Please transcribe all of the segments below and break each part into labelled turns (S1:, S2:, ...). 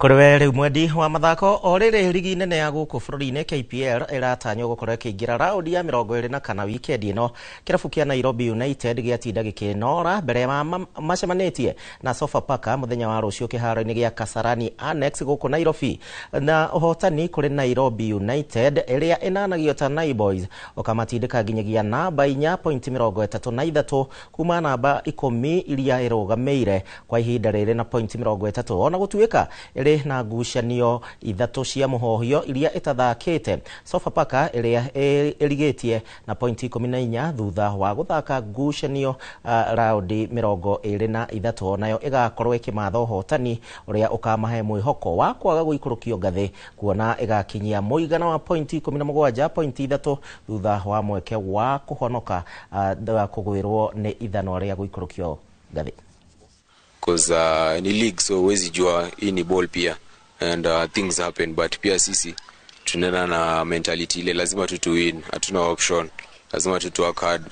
S1: Kũrĩwe rĩu mwendi wa mathako o rĩrĩ ligi nene ya gũkũ bũrũri-inĩ KPL ĩratanywo gũkorwo ĩkĩingĩra raundi ya 24 wikendi ĩno. Kĩrabu kĩa Nairobi United gĩatinda gĩkĩnora mbere ya macemanĩtie na Sofapaka mũthenya wa rũciũ kĩharo-inĩ gĩa Kasarani Annex gũkũ Nairobi, na ũhotani kũrĩ Nairobi United ĩrĩa ĩnanagio ta Naiboys ũkamatindĩka nginyagia namba 4.33 kuma namba 10 iria ĩrũgamĩire kwa ihinda rĩrĩ na point 30, ona gũtuĩka na ngucanio ithatũ cia mũhohio iria ĩtathakĩte. Sofapaka ĩrĩa ĩrigĩtie na point 14 thutha wa gũthaka ngucanio raundi 23, nayo ĩgakorwo ĩkĩmatha ũhotani ũrĩa ũkamahe mwĩhoko wa kwaga gũikũrũkio ngathĩ, kuona ĩgakinyia mũigana wa point 17 point 3 thutha wa mweke wa kũhonoka kũgwĩrwo nĩ ithano rĩa gũikũrũkio ngathĩ.
S2: Because ni league, so huwezi jua hii ni ball pia, and things happen, but pia sisi tunaenda na mentality ile lazima tuwin, hatuna option, lazima work hard,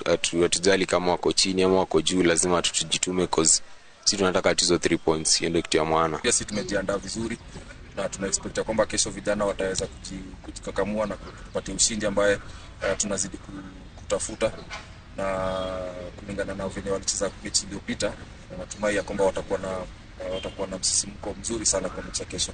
S2: atujali kama wako chini ama wako juu, lazima tujitume cause sisi tunataka hizo 3 points, hiyo ndio kitu ya maana.
S3: Pia sisi tumejiandaa vizuri na tuna expect kwamba kesho vijana wataweza kujikakamua na kupatia ushindi ambaye tunazidi kutafuta, na kulingana na vile walicheza mechi iliyopita, natumai ya kwamba watakuwa na msisimko mzuri sana kwa mechi ya kesho.